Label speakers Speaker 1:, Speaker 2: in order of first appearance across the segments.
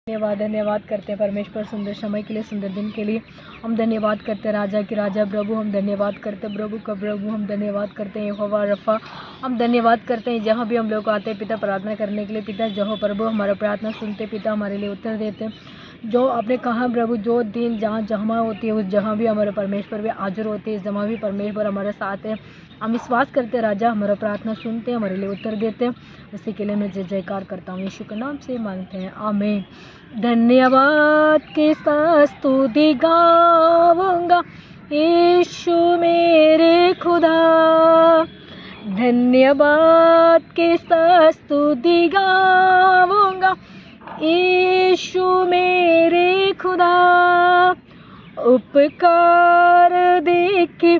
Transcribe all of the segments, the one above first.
Speaker 1: धन्यवाद धन्यवाद करते हैं परमेश्वर सुंदर समय के लिए, सुंदर दिन के लिए। हम धन्यवाद करते हैं राजा की राजा प्रभु, हम धन्यवाद करते हैं प्रभु का प्रभु, हम धन्यवाद करते हैं यहोवा रफ़ा। हम धन्यवाद करते हैं जहाँ भी हम लोग आते हैं पिता प्रार्थना करने के लिए। पिता जहाँ प्रभु हमारा प्रार्थना सुनते, पिता हमारे लिए उत्तर देते। जो आपने कहा प्रभु, जो दिन जहाँ जमा होती है उस जहाँ भी हमारे परमेश्वर भी हाजिर होते हैं, जहाँ भी परमेश्वर हमारे साथ है। हम विश्वास करते हैं राजा हमारा प्रार्थना सुनते हैं, हमारे लिए उत्तर देते हैं। उसी के लिए मैं जय जयकार करता हूँ, यीशु के नाम से मांगते हैं, आमीन। धन्यवाद के साथ स्तुति गाऊंगा यीशु मेरे खुदा। धन्यवाद के साथ स्तुति गाऊंगा यीशु मेरे खुदा। उपकार देखे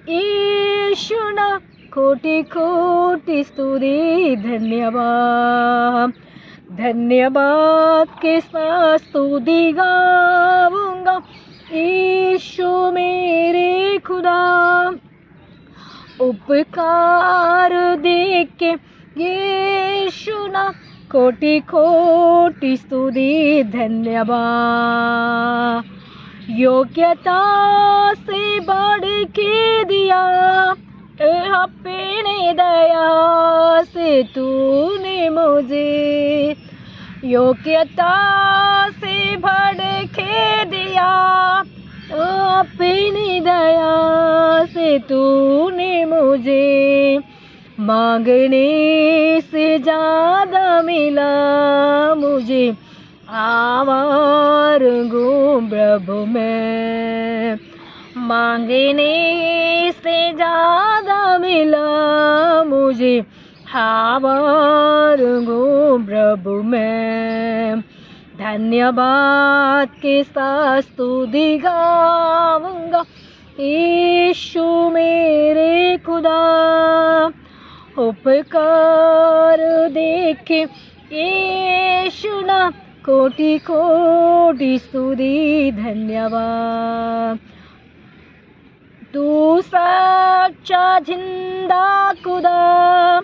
Speaker 1: यीशु ना कोटि कोटि स्तुति। धन्यवाद धन्यवाद के साथ स्तुति गाऊंगा यीशु मेरे खुदा। उपकार देखे यीशु ना कोटि कोटि स्तुति। धन्यवाद योग्यता से बढ़ के दिया अपने दया से तूने मुझे। योग्यता से बढ़ के दिया अपनी दया से तूने मुझे। मांगने से ज़्यादा मिला मुझे, आभार हूँ प्रभु मैं। मांगने से ज़्यादा मिला मुझे, आभार हूँ प्रभु मैं। धन्यवाद के साथ स्तुति गाऊंगा यीशु मेरे खुदा। उपकार देखे यीशु ना कोटि कोटि स्तुति। धन्यवाद तू सच्चा जिंदा खुदा,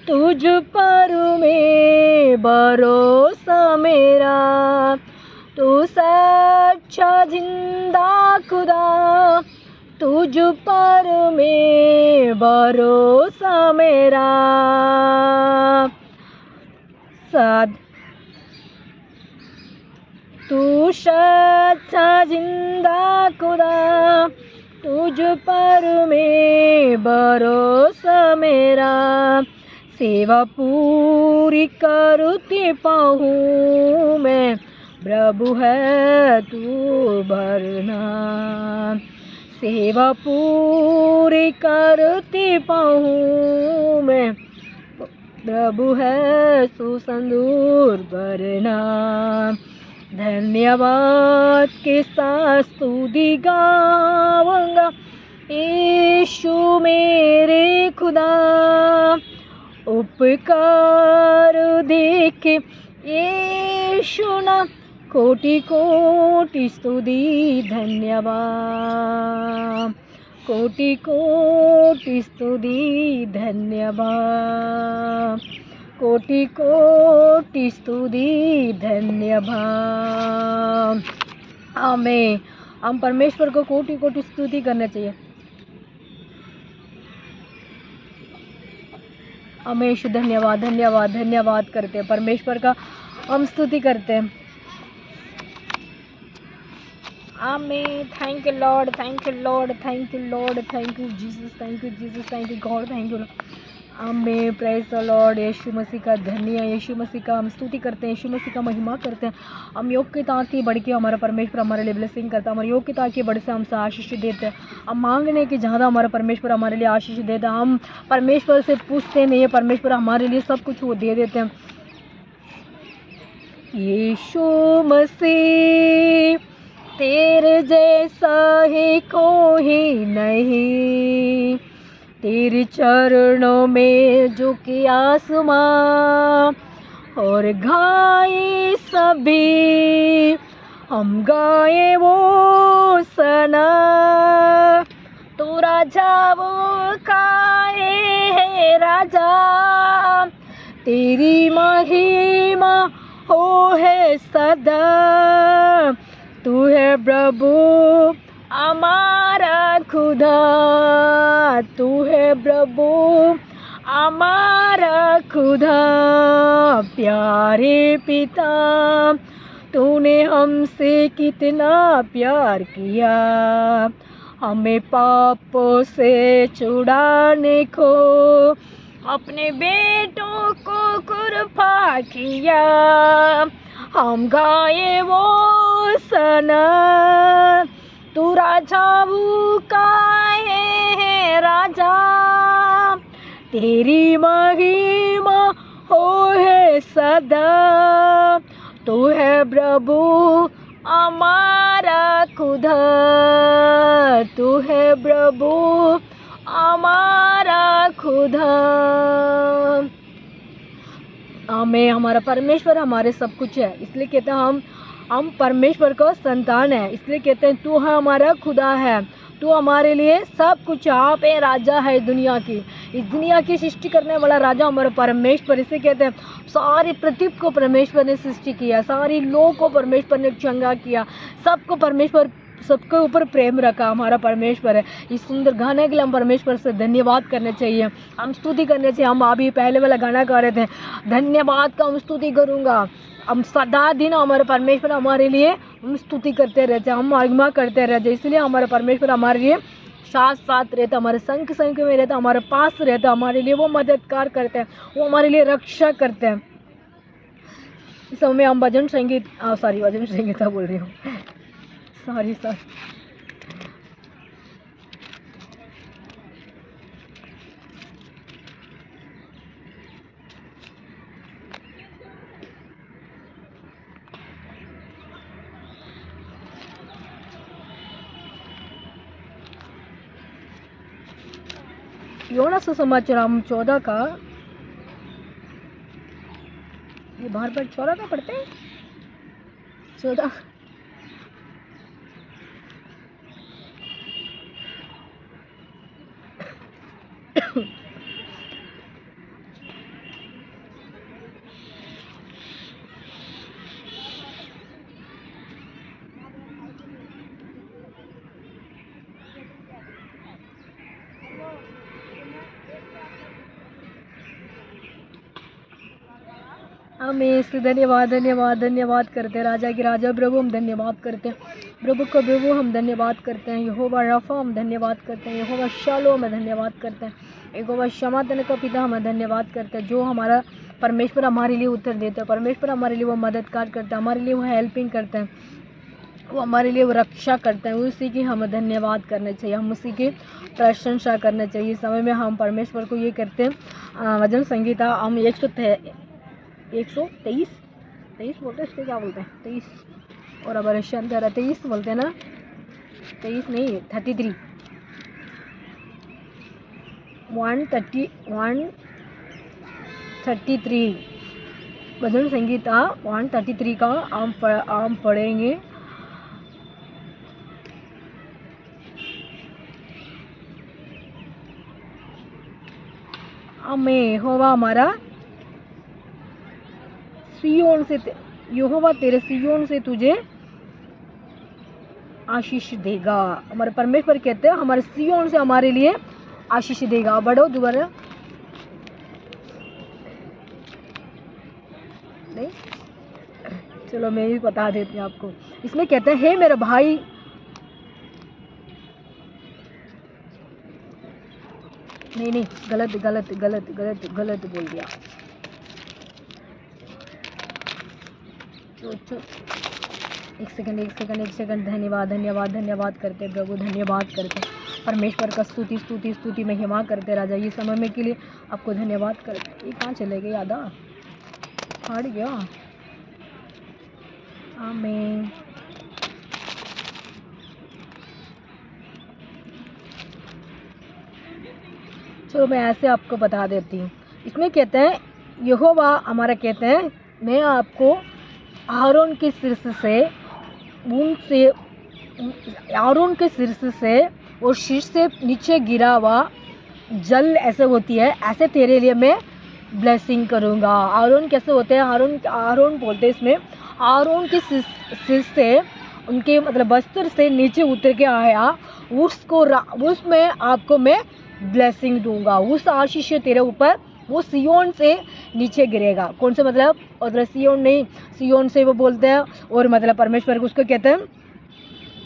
Speaker 1: तुझ पर में भरोसा मेरा। तू सच्चा जिंदा खुदा, तुझ पर में भरोसा मेरा। तू सच्चा जिंदा खुदा, तुझ पर में भरोसा मेरा। सेवा पूरी करते पाहूँ मैं, प्रभु है तू भरना। सेवा पूरी करते पाहूँ मैं, प्रभु है तू संदूर भरना। धन्यवाद के साथ स्तुति गाऊंगा यीशु मेरे खुदा। उपकार देखे यीशु ना कोटि कोटि स्तुति। धन्यवाद कोटि कोटि स्तुति। धन्यवाद कोटि कोटि स्तुति। धन्यवाद आमीन। हम परमेश्वर को कोटि कोटि स्तुति करना चाहिए। हमेशा धन्यवाद धन्यवाद धन्यवाद करते हैं परमेश्वर का, हम स्तुति करते हैं। आमीन। Thank you lord, thank you lord, thank you lord, thank you Jesus, thank you Jesus, thank you God, thank you lord. आमीन। Praise the lord. Yeshu Masih का धन्य, यीशु मसीह का हम स्तुति करते हैं, यीशु मसीह का महिमा करते हैं। हम योग्यता की बढ़ के हमारा परमेश्वर हमारे लिए ब्लेसिंग करता है, हमारी योग्यता की बढ़ से हमसे आशीष देते हैं। हम मांगने की ज़्यादा हमारा परमेश्वर हमारे लिए आशीष देता है। हम परमेश्वर से पूछते नहीं है, परमेश्वर हमारे लिए सब कुछ वो दे देते हैं। यीशु मसीह तेरे जैसा ही कोई नहीं, तेरे चरणों में झुके आसमां और गाए सभी, हम गाए वो सना। तू राजा वो काहे है राजा, तेरी महिमा हो है सदा। तू है प्रभु हमारा खुदा, तू है प्रभु हमारा खुदा। प्यारे पिता, तूने हमसे कितना प्यार किया, हमें पापों से छुड़ाने को अपने बेटों को कुर्बान किया। हम गाए वो सना, तू राजाओं का है राजा, तेरी महिमा हो है सदा। तू है प्रभु हमारा खुदा, तू है प्रभु हमारा खुदा। हमें हमारा परमेश्वर हमारे सब कुछ है, इसलिए कहते हैं हम परमेश्वर को संतान है, इसलिए कहते हैं तू हमारा खुदा है, तू हमारे लिए सब कुछ। आप है राजा है दुनिया की, इस दुनिया की सृष्टि करने वाला राजा हमारा परमेश्वर। इसे कहते हैं सारी पृथ्वी को परमेश्वर ने सृष्टि किया, सारी लोग को परमेश्वर ने चंगा किया, सबको परमेश्वर सबके ऊपर प्रेम रखा, हमारा परमेश्वर है। इस सुंदर गाने के लिए हम परमेश्वर से धन्यवाद करने चाहिए, हम स्तुति करने चाहिए। हम अभी पहले वाला गाना गा रहे थे, धन्यवाद का हम स्तुति करूँगा। हम सदा दिन हमारे परमेश्वर हमारे लिए हम स्तुति करते रहते, हम महिमा करते रहते, इसलिए हमारे परमेश्वर हमारे लिए साथ साथ रहता, हमारे संग संग में रहता, हमारे पास रहता, हमारे लिए वो मददगार करते हैं, वो हमारे लिए रक्षा करते हैं। इस समय हम भजन संगीत भजन संगीत बोल रही हूँ, सॉरी। योना सुसमाचार हम 14 का, ये बार बार 14 का पढ़ते हैं, 14 हमें इसलिए धन्यवाद धन्यवाद धन्यवाद करते हैं। राजा की राजा प्रभु हम धन्यवाद करते हैं, प्रभु का प्रभु हम धन्यवाद करते हैं। यहोवा रफ़ा हम धन्यवाद करते हैं, यहोवा शालोम हम धन्यवाद करते हैं, यहोवा क्षमातन का पिता हम धन्यवाद करते हैं। जो हमारा परमेश्वर हमारे लिए उत्तर देते हैं, परमेश्वर हमारे लिए वो मददगार करते हैं, हमारे लिए वो हेल्पिंग करते हैं, वो हमारे लिए वो रक्षा करते हैं। उसी की हम धन्यवाद करना चाहिए, हम उसी की प्रशंसा करना चाहिए। इस समय में हम परमेश्वर को ये करते हैं। भजन संगीता हम 123 बोलते हैं, इसको क्या बोलते हैं, 23 और अब शानदार 23 बोलते हैं ना, 23 नहीं 33 133 भजन संगीता 133 का हम पढ़ेंगे। हमें होवा हमारा सियोन से, यहोवा तेरे सियोन से तुझे आशीष देगा। हमारे परमेश्वर कहते हैं हमारे सियोन से हमारे लिए आशीष देगा। बढ़ो दोबारा, नहीं चलो मैं ही बता देती हूँ आपको। इसमें कहते हैं, हे मेरे भाई, नहीं गलत गलत गलत गलत गलत बोल दिया। एक सेकंड। धन्यवाद धन्यवाद धन्यवाद करते प्रभु, धन्यवाद करते परमेश्वर का स्तुति स्तुति स्तुति महिमा करते राजा। ये समय में के लिए आपको धन्यवाद करते। ये कहाँ चले गए, आधा हट गया। आमीन। चलो मैं ऐसे आपको बता देती हूँ। इसमें कहते हैं यहोवा हमारा कहते हैं, मैं आपको आरोन के शीर्ष से और शीर्ष से नीचे गिरा हुआ जल ऐसे होती है, ऐसे तेरे लिए मैं ब्लेसिंग करूँगा। आरोन कैसे होते हैं? आरोन बोलते हैं इसमें, आरोन के सिर से, उनके मतलब वस्त्र से नीचे उतर के आया, उसमें आपको मैं ब्लेसिंग दूंगा। उस आशीष तेरे ऊपर वो सियोन से नीचे गिरेगा। कौन से मतलब सियोन नहीं, सियोन से वो बोलते हैं, और मतलब परमेश्वर को उसको कहते हैं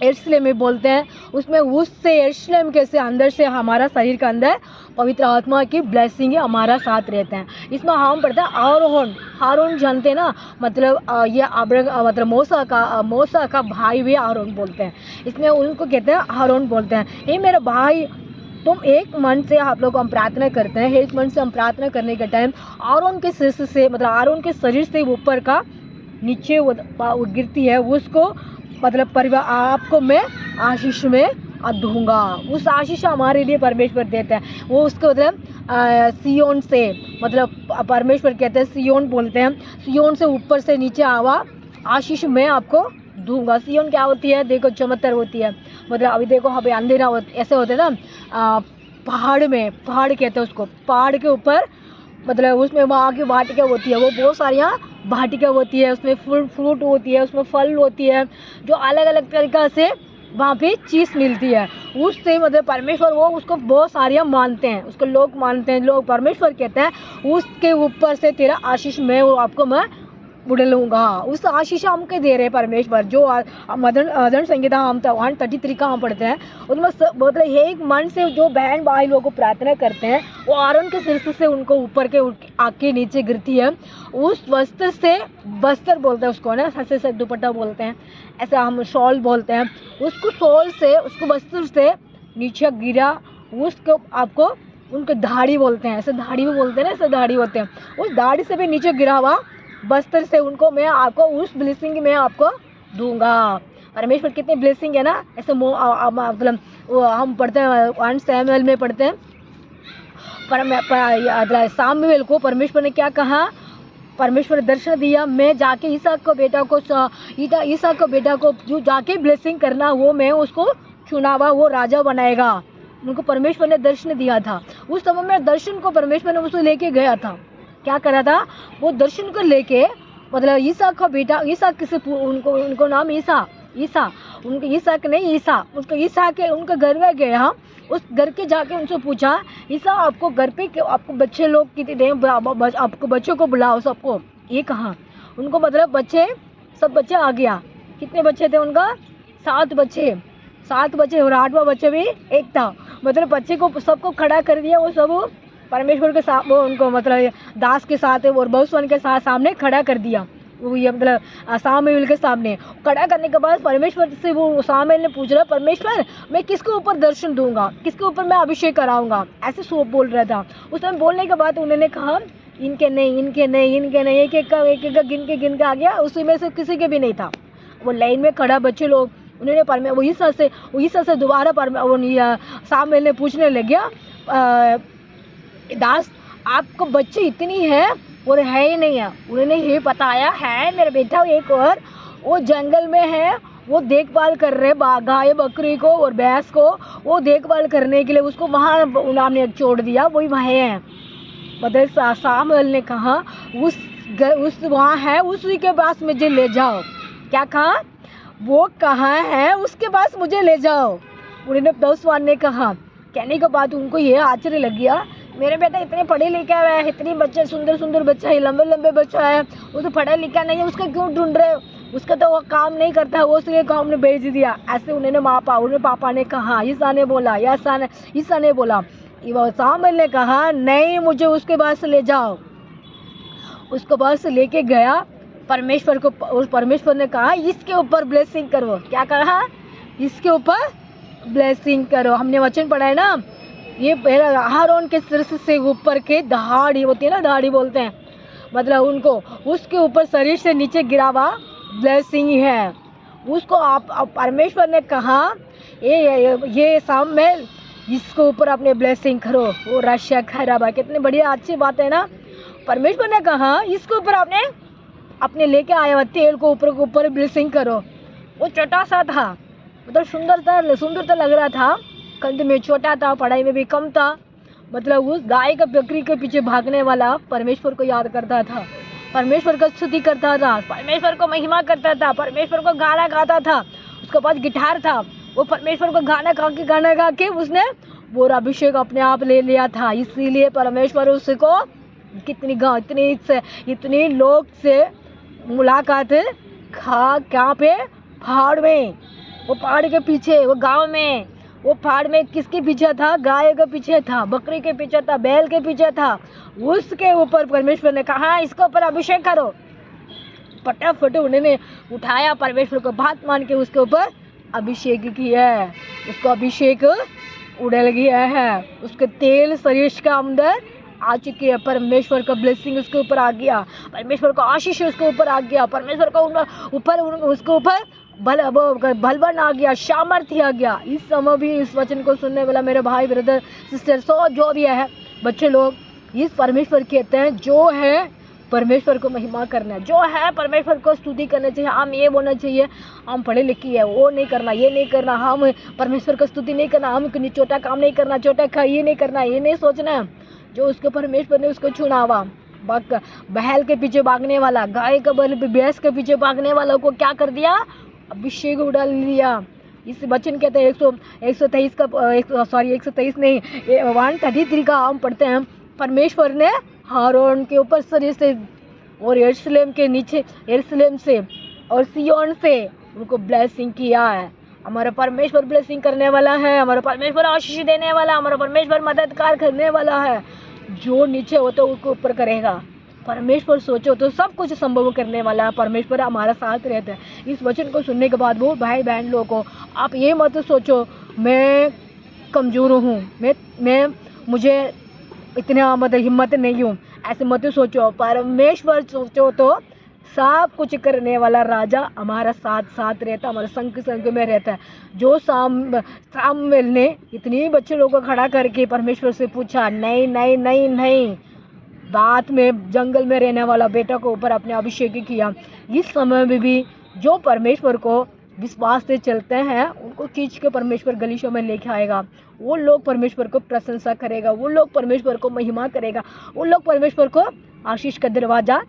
Speaker 1: यरूशलेम में बोलते हैं। उसमें उससे यरूशलेम के से अंदर से हमारा शरीर के अंदर पवित्र आत्मा की ब्लेसिंग हमारा साथ रहते हैं। इसमें हम पढ़ते हैं आरोन। हारून जानते हैं ना, मतलब ये मतलब मूसा का भाई भी आरोन बोलते हैं। इसमें उनको कहते हैं हारून बोलते हैं। हे मेरे भाई, तुम एक मन से आप लोग हम प्रार्थना करते हैं। एक मन से हम प्रार्थना करने के टाइम आरोन के सिर से मतलब आरोन के शरीर से ऊपर का नीचे वो गिरती है, उसको मतलब परिवार आपको मैं आशीष में दूंगा। उस आशीष हमारे लिए परमेश्वर देते हैं। वो उसको मतलब सियोन से, मतलब परमेश्वर कहते हैं, सियोन बोलते हैं, सियोन से ऊपर से नीचे आवा आशीष मैं आपको दूंगा। सियोन क्या होती है? देखो चमत्कार होती है। मतलब अभी देखो अभी अंधेरा ऐसे होते हैं ना, पहाड़ में, पहाड़ कहते हैं उसको, पहाड़ के ऊपर मतलब उसमें वहाँ की वाटिका होती है, वो बहुत सारियाँ वाटिका होती है, उसमें फ्रूट होती है, उसमें फल होती है, जो अलग अलग तरीक़ा से वहाँ पे चीज़ मिलती है। उससे मतलब परमेश्वर वो उसको बहुत सारियाँ मानते हैं, उसको लोग मानते हैं, लोग परमेश्वर कहते हैं उसके ऊपर से तेरा आशीष मैं वो आपको मैं उड़ लूँगा। उस आशीष हमके दे रहे परमेश्वर। जो अदन संगीता हम 133 का हम पढ़ते हैं, उसमें मतलब एक मन से जो बहन भाई लोगों को प्रार्थना करते हैं, वो आरोन के सिर से उनको ऊपर के आके नीचे गिरती है। उस वस्त्र से, वस्त्र बोलते हैं उसको ना, से दुपट्टा बोलते हैं, ऐसा हम शॉल बोलते हैं, उसको शॉल से, उसको वस्त्र से नीचे गिरा, उसको आपको उनके दाढ़ी बोलते हैं, ऐसे दाढ़ी भी बोलते हैं ना, ऐसे दाढ़ी होते हैं, उस दाढ़ी से भी नीचे गिरा हुआ वस्त्र से उनको मैं आपको उस ब्लेसिंग में आपको दूंगा। परमेश्वर कितने ब्लेसिंग है ना। ऐसे मतलब हम पढ़ते हैं 1 सैमुएल में पढ़ते हैं, सामुएल को परमेश्वर ने क्या कहा? परमेश्वर ने दर्शन दिया, मैं जाके ईसाक को बेटा को जो जाके ब्लेसिंग करना, वो मैं उसको चुनावा, वो राजा बनाएगा। उनको परमेश्वर ने दर्शन दिया था। उस समय में दर्शन को परमेश्वर ने उसको लेके गया था। क्या करा था? वो दर्शन को लेके मतलब ईसा का बेटा, ईसा किसे उनको नाम ईसा उनके ईसाक नहीं, उसको ईसा के उनके घर में गया। उस घर के जाके उनसे पूछा, ईसा आपको घर पे आपको बच्चे लोग कितने हैं? आपको बच्चों को बुलाओ सबको। ये कहा उनको, मतलब बच्चे सब बच्चे आ गया। कितने बच्चे थे उनका? 7 बच्चे और 8वां बच्चे भी एक था। मतलब बच्चे को सबको खड़ा कर दिया। वो सब परमेश्वर के साथ, वो उनको मतलब दास के साथ और भविष्यवाणी के साथ सामने खड़ा कर दिया। वो ये मतलब सामुएल के सामने खड़ा करने के बाद परमेश्वर से वो सामुएल ने पूछ रहा, परमेश्वर मैं किसके ऊपर दर्शन दूंगा, किसके ऊपर मैं अभिषेक कराऊंगा, ऐसे सो बोल रहा था। उस टाइम बोलने के बाद उन्होंने कहा इनके नहीं, एक एक का गिन के आ गया। उसी में से किसी के भी नहीं था। वो लाइन में खड़ा बच्चे लोग, उन्होंने वो ईसा से दोबारा सामुएल ने पूछने लग गया, दास आपको बच्चे इतनी है और है ही नहीं है। उन्होंने ये बताया है मेरा बेटा एक और वो जंगल में है, वो देखभाल कर रहे गाय बकरी को और भैंस को, वो देखभाल करने के लिए उसको वहाँ उन्होंने छोड़ दिया, वही वहाँ है। मतलब सामुएल ने कहा उस वहाँ है, उसी के पास मुझे ले जाओ। क्या कहा? वो कहाँ है उसके पास मुझे ले जाओ। उन्होंने भविष्यवाणी ने कहा। कहने के बाद उनको ये आश्चर्य लग गया, मेरे बेटा इतने पढ़े लिखे हुए हैं, इतनी बच्चे सुंदर बच्चा है, लंबे बच्चा है, वो तो पढ़ा लिखा नहीं है, उसका क्यों ढूंढ रहे हो? उसका तो वो काम नहीं करता है, वो उसके काम ने भेज दिया। ऐसे उन्होंने पापा ने कहा, ईसा ने बोला। सामुएल ने कहा नहीं, मुझे उसके पास ले जाओ। उसको पास लेके गया परमेश्वर को, और परमेश्वर ने कहा इसके ऊपर ब्लेसिंग करो। क्या कहा? इसके ऊपर ब्लेसिंग करो। हमने वचन पढ़ा है ना, ये पहला आरोन के सिर से ऊपर के दाढ़ी होती है ना, दाढ़ी बोलते हैं, मतलब उनको उसके ऊपर शरीर से नीचे गिरा हुआ ब्लेसिंग है। उसको आप परमेश्वर ने कहा ये सामुएल इसके ऊपर अपने ब्लेसिंग करो। वो रशिया खराब है, कितनी बढ़िया अच्छी बात है ना। परमेश्वर ने कहा इसके ऊपर आपने अपने लेके आया हुआ तेल को ऊपर ब्लेसिंग करो। वो छोटा सा था, मतलब सुंदरता लग रहा था, कंध में छोटा था, पढ़ाई में भी कम था, मतलब उस गाय का बकरी के पीछे भागने वाला परमेश्वर को याद करता था, परमेश्वर का स्तुति करता था, परमेश्वर को महिमा करता था, परमेश्वर को गाना गाता था। उसके पास गिटार था, वो परमेश्वर को गाना गा के उसने वो अभिषेक अपने आप ले लिया था। इसीलिए परमेश्वर उसको इतनी लोग से मुलाकात कहाँ पे, पहाड़ में, वो पहाड़ के पीछे, वो गांव में, वो पहाड़ में किसके पीछे था? गाय के पीछे था, बकरी के पीछे था, बैल के पीछे था। उसके ऊपर परमेश्वर ने कहा इसके ऊपर अभिषेक करो। फटाफट उन्होंने उठाया, परमेश्वर को बात मान के उसके ऊपर अभिषेक किया है। उसको अभिषेक उड़ल गया है, उसके तेल शरीर का अंदर आ चुकी है। परमेश्वर का ब्लेसिंग उसके ऊपर आ गया, परमेश्वर का आशीष उसके ऊपर आ गया, परमेश्वर का ऊपर उसके ऊपर बलबन आ गया, सामर्थ्य आ गया। इस समय भी इस वचन को सुनने वाला मेरे भाई ब्रदर सिस्टर सो जो भी है बच्चे लोग, इस परमेश्वर कहते हैं जो है परमेश्वर को महिमा करना है, जो है परमेश्वर को स्तुति करना चाहिए। हम ये बोलना चाहिए हम पढ़े लिखे है, वो नहीं करना, ये नहीं करना, हम परमेश्वर को स्तुति नहीं करना, हम छोटा काम नहीं करना, छोटा ये नहीं करना, ये नहीं सोचना है। जो उसके परमेश्वर ने उसको चुना हुआ, बैल के पीछे भागने वाला, गाय का भैंस के पीछे भागने वाला को क्या कर दिया? अभिषेक उड़ा लिया। इस वचन कहते हैं 123 का 123 नहीं 133 का हम पढ़ते हैं। परमेश्वर ने हारून के ऊपर शरीर से और यरूशलेम के नीचे, यरूशलेम से और सिय्योन से उनको ब्लेसिंग किया है। हमारा परमेश्वर ब्लेसिंग करने वाला है, हमारा परमेश्वर आशीष देने वाला, हमारा परमेश्वर मददगार करने वाला है। जो नीचे हो तो उसको ऊपर करेगा। परमेश्वर सोचो तो सब कुछ संभव करने वाला है। परमेश्वर हमारा साथ रहता है। इस वचन को सुनने के बाद वो भाई बहन लोगों को आप ये मत सोचो मैं कमज़ोर हूँ, मैं मुझे इतना मतलब हिम्मत नहीं हूँ, ऐसे मत सोचो। परमेश्वर सोचो तो सब कुछ करने वाला राजा हमारा साथ रहता, हमारे संग में रहता है। जो सामुएल ने इतनी बच्चे लोगों को खड़ा करके परमेश्वर से पूछा, नहीं नहीं नहीं नहीं, रात में जंगल में रहने वाला बेटा को ऊपर अपने अभिषेक किया। इस समय में भी जो परमेश्वर को विश्वास से चलते हैं उनको खींच के परमेश्वर गलीचों में लेके आएगा। वो लोग परमेश्वर को प्रशंसा करेगा, वो लोग परमेश्वर को महिमा करेगा, वो लोग परमेश्वर को आशीष का दरवाजा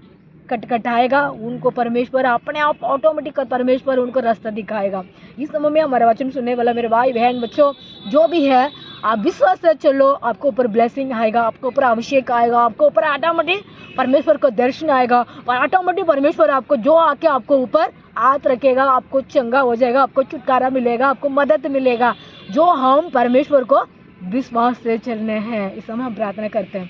Speaker 1: खटखटाएगा। उनको परमेश्वर अपने आप ऑटोमेटिक परमेश्वर उनको रास्ता दिखाएगा। इस समय में हमारा वचन सुनने वाला मेरे भाई बहन बच्चों जो भी है, आप विश्वास से चलो, आपको ऊपर ब्लेसिंग आएगा, आपको ऊपर अभिषेक आएगा, आपको ऊपर ऑटोमेटिक परमेश्वर को दर्शन आएगा और ऑटोमेटिक परमेश्वर आपको जो आके आपको ऊपर हाथ रखेगा, आपको चंगा हो जाएगा, आपको छुटकारा मिलेगा, आपको मदद मिलेगा। जो हम परमेश्वर को विश्वास से चलने हैं। इस समय हम प्रार्थना करते हैं।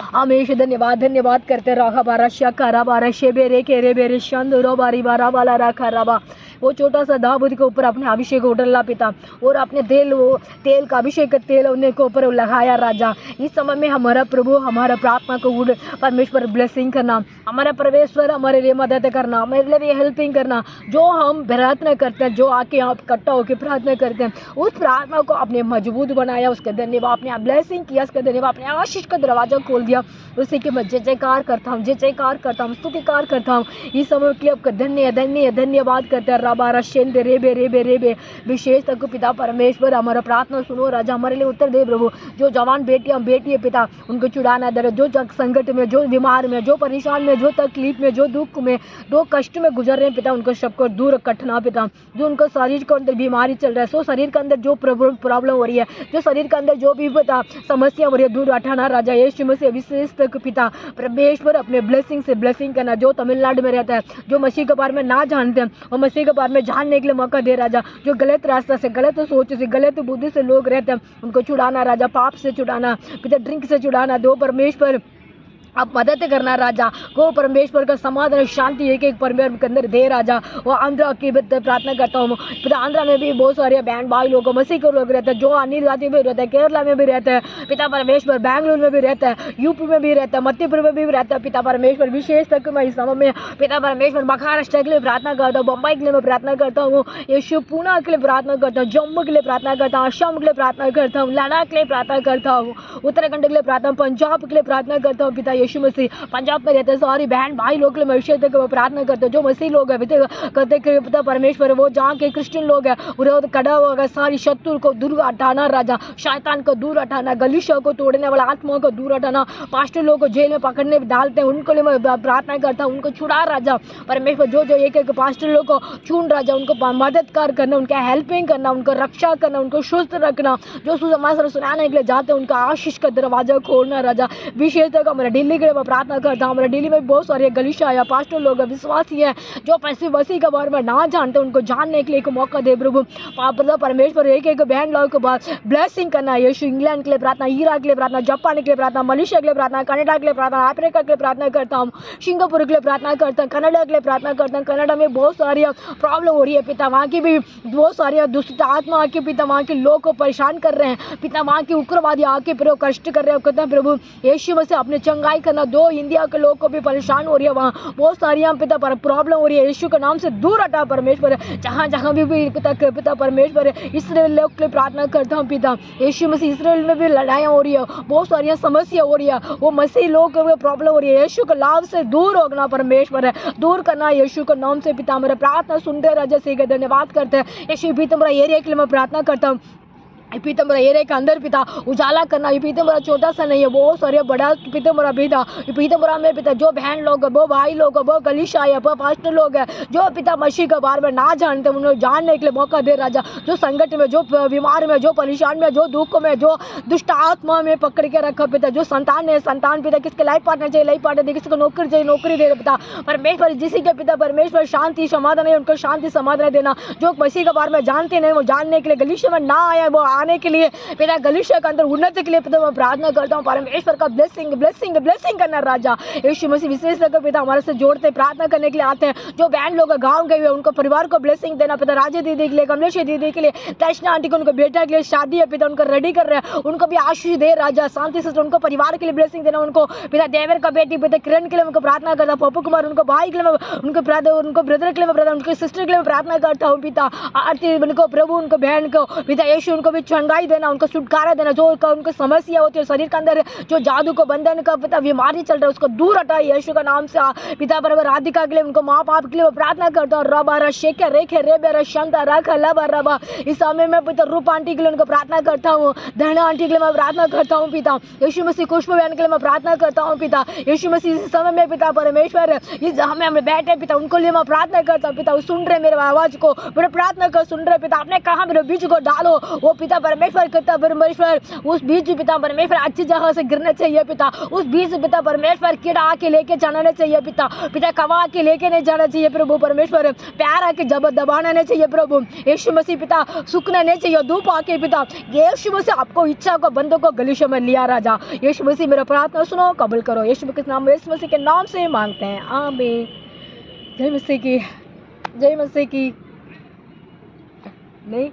Speaker 1: हमेशा धन्यवाद करते राखा बारा शाकारा बारा शेबेरे केरे बेरे शंदरो बारी बारा बाला राखा राबा। वो छोटा सा दाऊद के ऊपर अपने अभिषेक उड़ला पिता और अपने तेल का अभिषेक का तेल उन्हें के ऊपर लगाया राजा। इस समय में हमारा प्रभु हमारा प्रार्थना को परमेश्वर ब्लेसिंग करना, हमारा परमेश्वर हमारे लिए मदद करना, हमारे लिए हेल्पिंग करना। जो हम प्रार्थना करते हैं, जो आके आप इकट्ठा होकर प्रार्थना करते हैं, उस प्रार्थना को अपने मजबूत बनाया, उसका धन्यवाद, अपने ब्लेसिंग किया, उसका धन्यवाद, अपने आशीष का दरवाजा खोल दिया। उसी के मैं जय जयकार करता हूँ, जय जयकार करता हूँ, स्तुतिकार करता हूँ। इस समय के लिए आपका धन्यवाद करते हैं। राबा शेंदे रेबे रेबे रेबे विशेष तक पिता परमेश्वर हमारा प्रार्थना सुनो राजा, हमारे लिए उत्तर दे प्रभु। जो जवान बेटी है पिता उनको छुड़ाना दे, जो संकट में, जो बीमार में, जो परेशान में, जो तकलीफ में, जो दुख में, जो कष्ट में गुजर रहे हैं पिता, उनको सबको दूर कटना पिता। जो उनको शरीर के अंदर बीमारी चल रहा है, सो शरीर के अंदर जो प्रॉब्लम हो रही है, जो शरीर के अंदर जो भी पिता समस्या हो रही है, दूर हटाना राजा यीशु मसीह विशेष तक पिता परमेश्वर अपने ब्लेसिंग से ब्लेसिंग करना। जो तमिलनाडु में रहता है, जो मसीह के बारे में ना जानते हैं, वो मसीह के बारे में जानने के लिए मौका दे राजा। जो गलत रास्ता से, गलत सोच से, गलत बुद्धि से लोग रहते हैं, उनको छुड़ाना राजा, पाप से छुड़ाना पिता, ड्रिंक से छुड़ाना दो परमेश्वर, आप मदद करना राजा। वो परमेश्वर का समाधान शांति एक परमेश्वर के अंदर दे राजा। वो आंध्रा की प्रार्थना करता हूँ पिता, आंध्रा में भी बहुत सारे बहन भाई लोग मसीह के लोग रहते हैं, जो अनिल राज्य में रहते हैं, केरला में भी रहते हैं पिता परमेश्वर, बैंगलोर में भी रहता है, यूपी में भी रहता है, मध्य प्रदेश में भी रहता है पिता परमेश्वर। विशेष तक मैं इस समय में पिता परमेश्वर महाराष्ट्र के लिए प्रार्थना करता हूँ, बम्बई के लिए मैं प्रार्थना करता हूँ, यीशु पूना के लिए प्रार्थना करता हूँ, जम्मू के लिए प्रार्थना करता हूँ, असम के लिए प्रार्थना करता हूँ, लद्दाख के लिए प्रार्थना करता हूँ, उत्तराखंड के लिए प्रार्थना, पंजाब के लिए प्रार्थना करता हूँ पिता यीशु मसीह। पंजाब में रहते सारी बहन भाई लोग के लिए मैं विशेष करके प्रार्थना करते, जो मसीह लोग है कहते पिता परमेश्वर, वो जहाँ के क्रिश्चियन लोग है विरोध खड़ा होगा, सारी शत्रु को दूर हटाना राजा, शैतान को दूर हटाना, गलीशा को तोड़ने वाला आत्माओं को दूर हटाना, पास्टर लोग को जेल में पकड़ने डालते हैं उनको लिए मैं प्रार्थना करता हूँ, उनको छुड़ा राजा परमेश्वर। जो जो एक एक पास्टर लोग को चुन राजा, उनको मदद करना, उनका हेल्पिंग करना, उनको रक्षा करना, उनको सुस्त रखना, जो सुसमाचार सुनाने के लिए जाते हैं उनका आशीष का दरवाजा खोलना राजा। विशेषतः हमारे दिल्ली के लिए मैं प्रार्थना करता हूँ, हमारे दिल्ली में बहुत सारे गलीशा या पास्टर लोग विश्वासी है जो पैसे वसी के बारे में ना जानते, उनको जानने के लिए एक मौका दे प्रभु परमेश्वर। एक एक बहन लोग को ब्लेसिंग करना यीशु। इंग्लैंड के लिए प्रार्थना, इराक के लिए प्रार्थना, जापान के लिए प्रार्थना, मलेशिया के लिए प्रार्थना, कनाडा के लिए प्रार्थना, अफ्रीका के लिए प्रार्थना करता हूँ, सिंगापुर के लिए प्रार्थना करता हूँ, कनाडा के लिए प्रार्थना करता हूँ। कनाडा में बहुत सारी प्रॉब्लम हो रही है पिता, वहाँ की भी बहुत सारी दुष्ट आत्मा आके पिता वहाँ के लोग को परेशान कर रहे हैं पिता, वहाँ के उग्रवादी आके प्रभु कष्ट कर रहे हैं कहते हैं प्रभु यीशु मसीह अपने चंगाई करना। दो इंडिया के लोग को भी परेशान हो रही है, वहाँ बहुत सारी पिता पर प्रॉब्लम हो रही है, यीशु के नाम से दूर हटा परमेश्वर। जहाँ जहाँ भी पिता परमेश्वर इसराइल लोग के लिए प्रार्थना करता हूँ पिता यीशु मसीह। इसराइल में भी लड़ाइयाँ हो रही है, बहुत सारी समस्या हो रही है, वो मसीह लोग को प्रॉब्लम हो रही है, यीशु के लाभ से दूर होना परमेश्वर है, दूर करना यीशु के नाम से पिता। मेरा प्रार्थना सुनते राजा से धन्यवाद करते हैं यीशु। भी तुम्हारा एरिया के लिए मैं प्रार्थना करता हूँ पिता मेरा एरिया के अंदर पिता उजाला करना। ये पिता मेरा छोटा सा नहीं है, बहुत सारे बड़ा पिता मेरा पिता मेरा मेरे पिता जो बहन लोग वो भाई लोग वो गलीशा है वो पास्टर लोग है जो पिता मसीह के बारे में ना जानते, उन्हें जानने के लिए मौका दे राजा। जो संकट में, जो बीमार में, जो परेशान में, जो दुख में, जो दुष्ट आत्मा में पकड़ के रखा पिता, जो संतान है संतान पिता, किसके लाइफ पार्टनर चाहिए लाइफ पार्टनर दे, किसी को नौकरी चाहिए नौकरी दे पिता परमेश्वर। जिसी के पिता परमेश्वर शांति समाधान है उनको शांति समाधान देना, जो मसीह के बारे में जानते नहीं वो जानने के लिए गलीशा में ना आया वो आने के लिए पिता, गलीशा के अंदर उन्नति के लिए पिता मैं प्रार्थना करता हूँ परमेश्वर का ब्लेसिंग ब्लेसिंग ब्लेसिंग करना राजा यीशु मसीह। विशेष करके पिता हमारे से जोड़ते प्रार्थना करने के लिए आते हैं, जो बहन लोग गाँव गए हुए उनको परिवार को ब्लेसिंग देना पिता, राजे दीदी के लिए, कमलेश दीदी के लिए, दर्शना आंटी को उनको बेटा के लिए शादी है पिता, उनको रेडी कर रहे हैं, उनको भी आशीष दे राजा, शांति से उनको परिवार के लिए ब्लेसिंग देना, उनको पिता देवर का बेटी पिता किरण के लिए उनको प्रार्थना करता, पप्पू कुमार उनको भाई के लिए उनको ब्रदर के लिए उनके सिस्टर के लिए प्रार्थना करता हूँ पिता। आरती उनको प्रभु उनको बहन को पिता यीशु उनको भी चंगाई देना, उनको छुटकारा देना, जो उनको समस्या होती है शरीर के अंदर, जो जादू को बंधन का पिता बीमारी चल रहा है उसको दूर हटा यीशु का नाम से पिता। बराबर राधिका के लिए उनको माँ बाप के लिए प्रार्थना करता हूँ रबा शेखे रेखे रेबे रशंता रख लबा रबा। इस समय में पिता रूप आंटी के लिए उनको प्रार्थना करता हूँ, धना आंटी के लिए मैं प्रार्थना करता हूँ पिता यीशु मसीह। खुशबू बहन के लिए मैं प्रार्थना करता हूँ पिता यीशु मसीह। इस समय में पिता परमेश्वर इस जहाँ में हम बैठे पिता उनको लिए मैं प्रार्थना करता हूँ पिता, सुन रहे मेरे आवाज को, मेरे प्रार्थना कर सुन रहे पिता, आपने कहा मेरे बीज को डालो वो पिता परमेश्वर करता परमेश्वर, उस बीज पिता परमेश्वर अच्छी जगह से गिरना चाहिए पिता, उस बीज पिता परमेश्वर कीड़ा आके लेके जाना चाहिए पिता, पिता कवा आके लेके नहीं जाना चाहिए प्रभु परमेश्वर, प्यार आके जब दबाना नहीं चाहिए प्रभु यीशु मसीह पिता, सूखना नहीं चाहिए धूप आके पिता यीशु मसीह। आपको इच्छा को बंदों को गलीशा में लिया राजा यीशु मसीह। मेरा प्रार्थना सुनो कबूल करो यीशु के नाम यीशु मसीह के नाम से मांगते हैं आमीन। जय मसीह की, जय मसीह की। नहीं